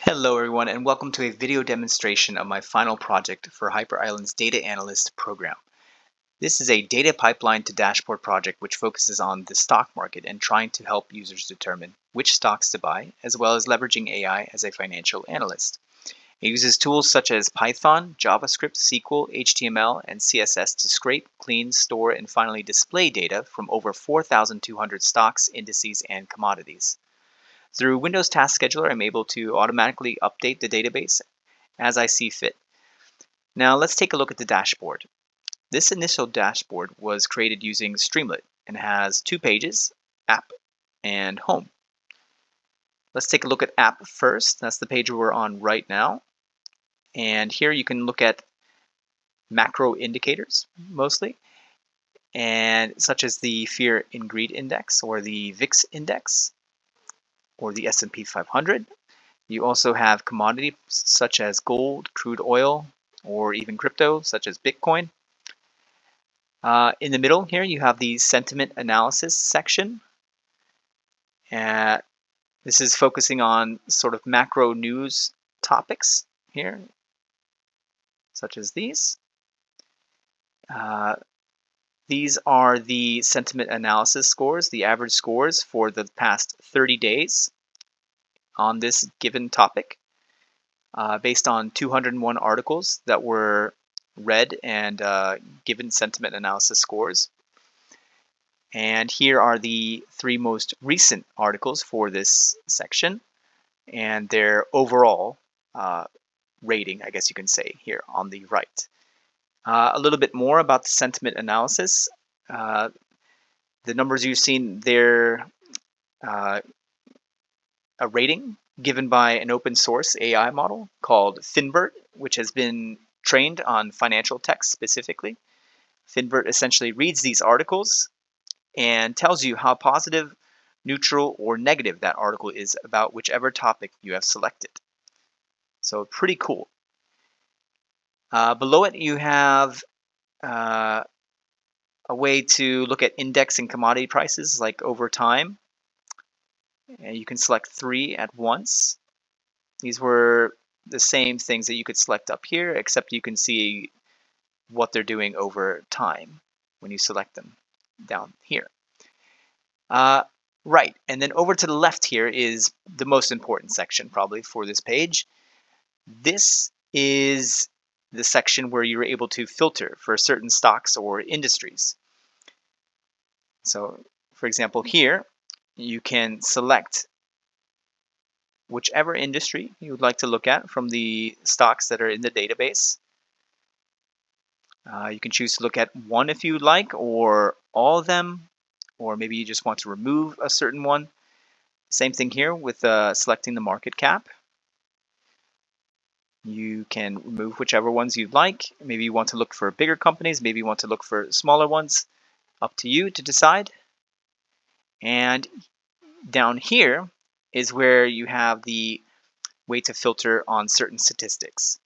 Hello everyone and welcome to a video demonstration of my final project for Hyper Island's Data Analyst program. This is a data pipeline to dashboard project which focuses on the stock market and trying to help users determine which stocks to buy, as well as leveraging AI as a financial analyst. It uses tools such as Python, JavaScript, SQL, HTML, and CSS to scrape, clean, store, and finally display data from over 4,200 stocks, indices, and commodities. Through Windows Task Scheduler, I'm able to automatically update the database as I see fit. Now let's take a look at the dashboard. This initial dashboard was created using Streamlit and has two pages, App and Home. Let's take a look at App first. That's the page we're on right now. And here you can look at macro indicators mostly, and such as the Fear and Greed Index or the VIX Index or the S&P 500. You also have commodities such as gold, crude oil, or even crypto such as Bitcoin. In the middle here you have the sentiment analysis section. This is focusing on sort of macro news topics here, such as these. These are the sentiment analysis scores, the average scores for the past 30 days on this given topic, based on 201 articles that were read and given sentiment analysis scores. And here are the three most recent articles for this section and their overall rating, I guess you can say, here on the right. A little bit more about the sentiment analysis. The numbers you've seen, they're a rating given by an open source AI model called Finbert, which has been trained on financial text specifically. Finbert essentially reads these articles and tells you how positive, neutral, or negative that article is about whichever topic you have selected. So pretty cool. Below it you have a way to look at index and commodity prices like over time. And you can select three at once. These were the same things that you could select up here, except you can see what they're doing over time when you select them down here. Right, and then over to the left here is the most important section probably for this page. This is the section where you're able to filter for certain stocks or industries. So, for example, here you can select whichever industry you would like to look at from the stocks that are in the database. You can choose to look at one if you would like, or all of them, or maybe you just want to remove a certain one. Same thing here with selecting the market cap. You can remove whichever ones you'd like. Maybe you want to look for bigger companies, maybe you want to look for smaller ones. Up to you to decide. And down here is where you have the way to filter on certain statistics.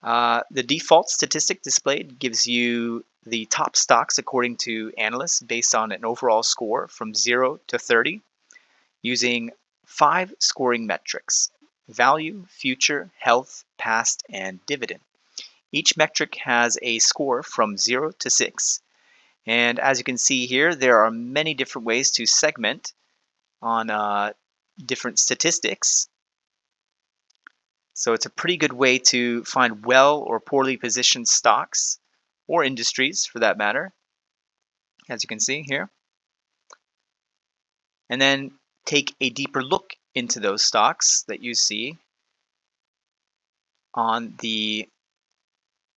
The default statistic displayed gives you the top stocks according to analysts based on an overall score from 0 to 30 using 5 scoring metrics: value, future, health, past, and dividend. Each metric has a score from 0 to 6. And as you can see here, there are many different ways to segment on different statistics. So it's a pretty good way to find well or poorly positioned stocks or industries for that matter, as you can see here. And then take a deeper look into those stocks that you see on the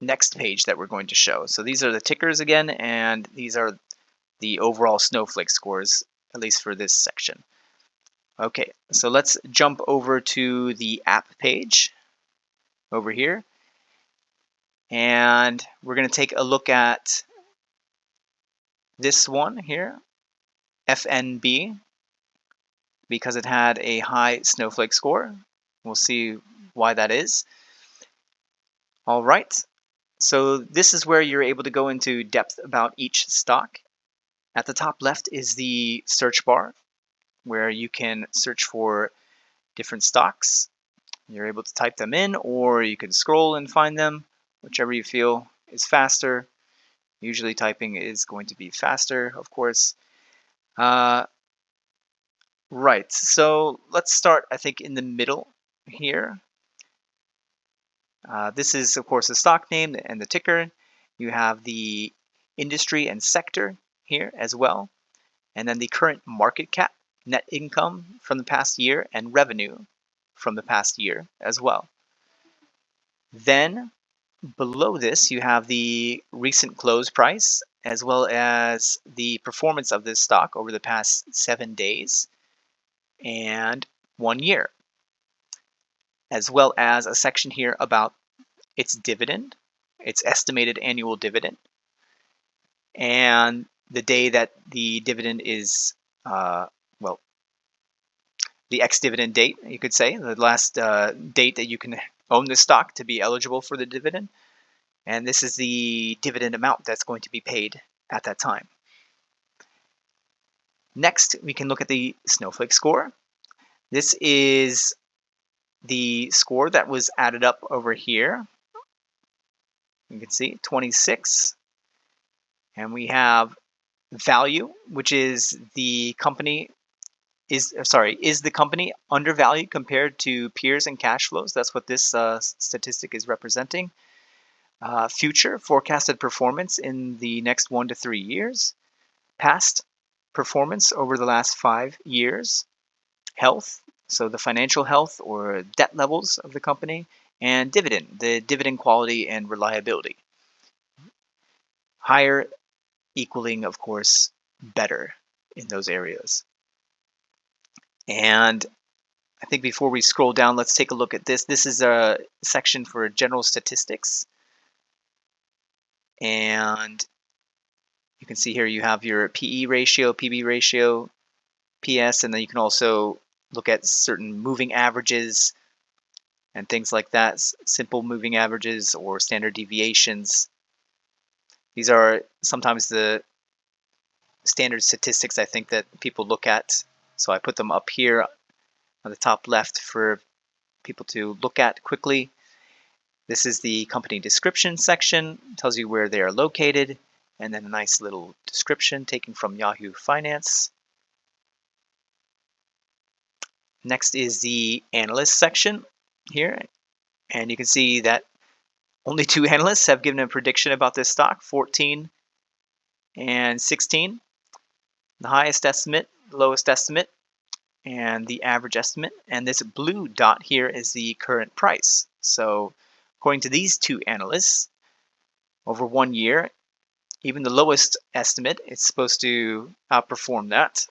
next page that we're going to show. So these are the tickers again, and these are the overall snowflake scores, at least for this section. Okay, so let's jump over to the app page over here. And we're going to take a look at this one here, FNB, because it had a high snowflake score. We'll see why that is. All right, so this is where you're able to go into depth about each stock. At the top left is the search bar, where you can search for different stocks. You're able to type them in, or you can scroll and find them, whichever you feel is faster. Usually typing is going to be faster, of course. Right, so let's start, I think, in the middle here. This is, of course, the stock name and the ticker. You have the industry and sector here as well. And then the current market cap, net income from the past year, and revenue from the past year as well. Then below this, you have the recent close price, as well as the performance of this stock over the past 7 days and 1 year, as well as a section here about its dividend, its estimated annual dividend, and the day that the dividend is, well, the ex-dividend date, you could say, the last date that you can own this stock to be eligible for the dividend. And this is the dividend amount that's going to be paid at that time. Next, we can look at the Snowflake score. This is the score that was added up over here. You can see 26. And we have value, which is the company is the company undervalued compared to peers and cash flows? That's what this statistic is representing. Future forecasted performance in the next 1 to 3 years. Past performance over the last 5 years. Health, so the financial health or debt levels of the company. And dividend, the dividend quality and reliability. Higher equaling, of course, better in those areas. And I think before we scroll down, let's take a look at this. This is a section for general statistics. And you can see here you have your PE ratio, PB ratio, PS, and then you can also look at certain moving averages and things like that, simple moving averages or standard deviations. These are sometimes the standard statistics I think that people look at. So I put them up here on the top left for people to look at quickly. This is the company description section. It tells you where they are located, and then a nice little description taken from Yahoo Finance. Next is the analyst section here, and you can see that only 2 analysts have given a prediction about this stock, 14 and 16. The highest estimate, lowest estimate, and the average estimate. And this blue dot here is the current price. So according to these 2 analysts, over 1 year, even the lowest estimate is supposed to outperform that.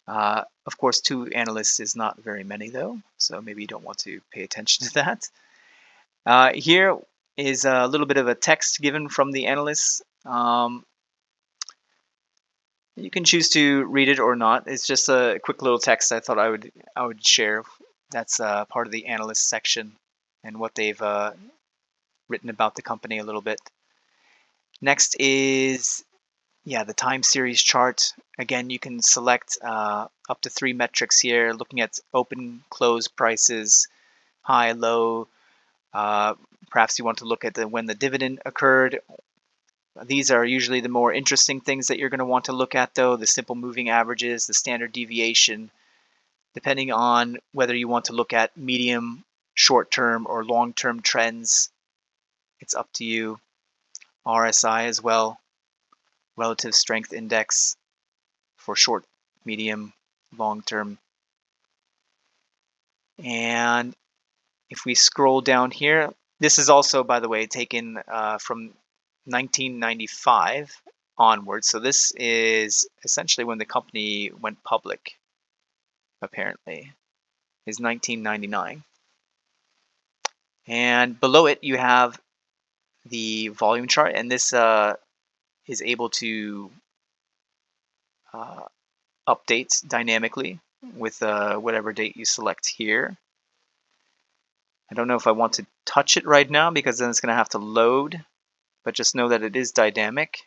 Of course, 2 analysts is not very many though, so maybe you don't want to pay attention to that. Here is a little bit of a text given from the analysts. You can choose to read it or not. It's just a quick little text I thought I would share. That's part of the analyst section and what they've written about the company a little bit. Next is the time series chart. Again, you can select up to 3 metrics here, looking at open, close prices, high, low. Perhaps you want to look at when the dividend occurred. These are usually the more interesting things that you're going to want to look at, though, the simple moving averages, the standard deviation, depending on whether you want to look at medium, short-term, or long-term trends. It's up to you. RSI as well, relative strength index for short, medium, long-term. And if we scroll down here, this is also, by the way, taken from 1995 onwards. So this is essentially when the company went public, apparently, is 1999. And below it, you have the volume chart, and this is able to update dynamically with whatever date you select here. I don't know if I want to touch it right now because then it's going to have to load, but just know that it is dynamic.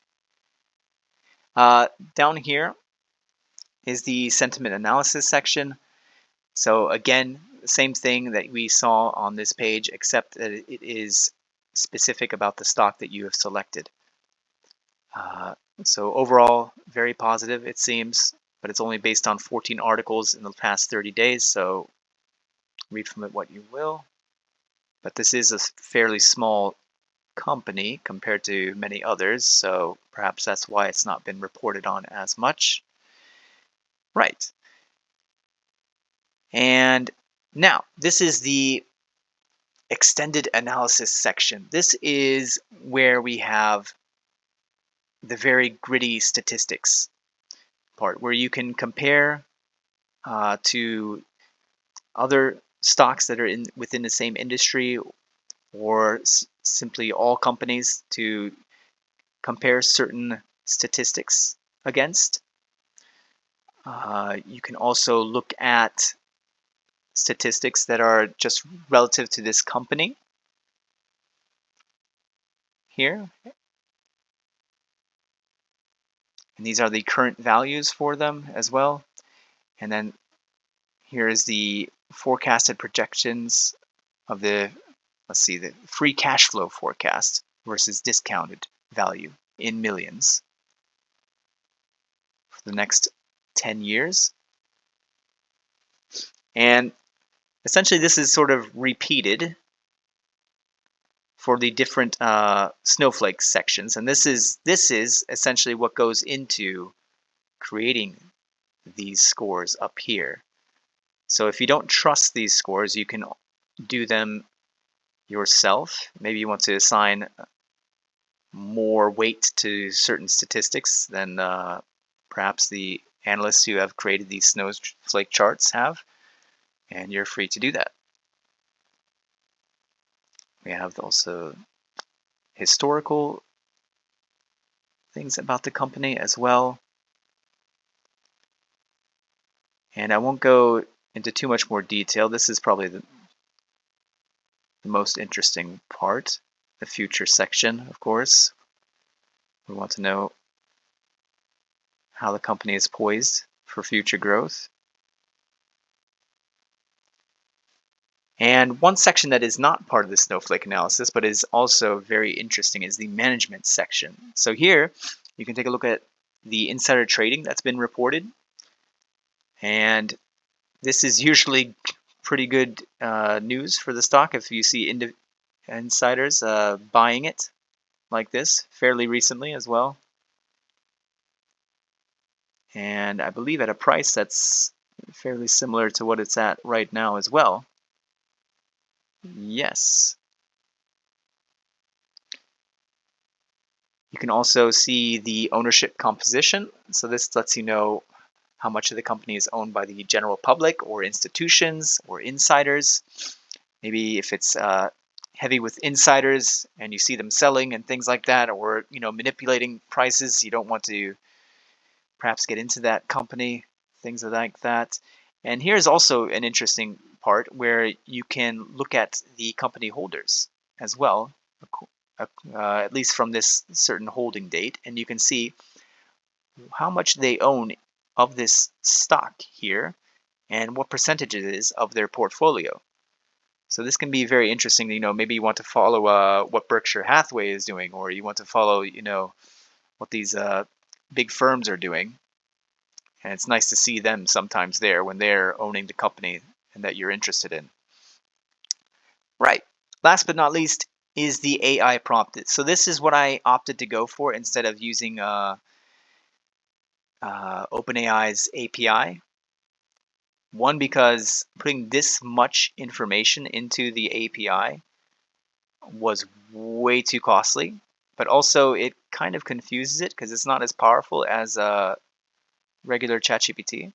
Down here is the sentiment analysis section. So again, same thing that we saw on this page, except that it is specific about the stock that you have selected. So overall, very positive it seems, but it's only based on 14 articles in the past 30 days, so read from it what you will. But this is a fairly small company compared to many others, so perhaps that's why it's not been reported on as much. Right. And now, this is the extended analysis section. This is where we have the very gritty statistics part, where you can compare to other stocks that are within the same industry, or simply all companies, to compare certain statistics against. You can also look at statistics that are just relative to this company here. And these are the current values for them as well. And then here is the forecasted projections of the, let's see, the free cash flow forecast versus discounted value in millions for the next 10 years. And essentially this is sort of repeated for the different snowflake sections. And this is essentially what goes into creating these scores up here. So if you don't trust these scores, you can do them yourself. Maybe you want to assign more weight to certain statistics than perhaps the analysts who have created these snowflake charts have, and you're free to do that. We have also historical things about the company as well. And I won't go into too much more detail. This is probably the most interesting part, the future section, of course. We want to know how the company is poised for future growth. And one section that is not part of the snowflake analysis, but is also very interesting, is the management section. So here, you can take a look at the insider trading that's been reported. And this is usually pretty good news for the stock if you see insiders buying it like this fairly recently as well. And I believe at a price that's fairly similar to what it's at right now as well. Yes. You can also see the ownership composition. So this lets you know how much of the company is owned by the general public or institutions or insiders. Maybe if it's heavy with insiders and you see them selling and things like that, or manipulating prices, you don't want to perhaps get into that company, things like that. And here's also an interesting part where you can look at the company holders as well, at least from this certain holding date, and you can see how much they own of this stock here and what percentage it is of their portfolio. So this can be very interesting. Maybe you want to follow what Berkshire Hathaway is doing, or you want to follow what these big firms are doing. And it's nice to see them sometimes there when they're owning the company and that you're interested in. Right. Last but not least is the AI prompt. So this is what I opted to go for instead of using OpenAI's API. One, because putting this much information into the API was way too costly, but also it kind of confuses it because it's not as powerful as regular ChatGPT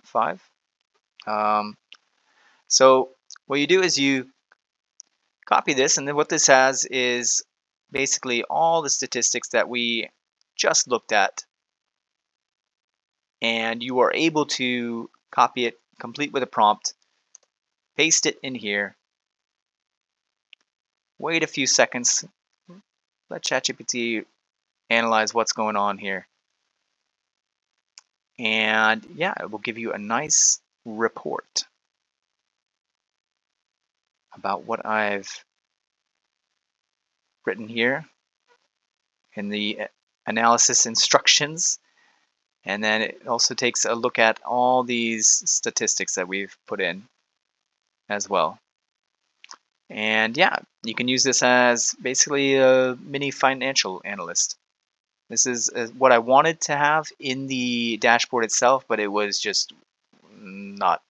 5. So what you do is you copy this, and then what this has is basically all the statistics that we just looked at, and you are able to copy it complete with a prompt, paste it in here, wait a few seconds, let ChatGPT analyze what's going on here, and yeah, it will give you a nice report. about what I've written here in the analysis instructions. And then it also takes a look at all these statistics that we've put in as well. And yeah, you can use this as basically a mini financial analyst. This is what I wanted to have in the dashboard itself, but it was just not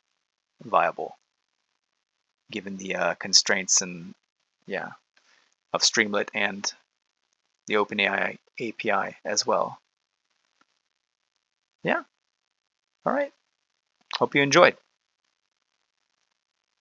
viable given the constraints and yeah of Streamlit and the OpenAI API as well. Yeah. All right. Hope you enjoyed.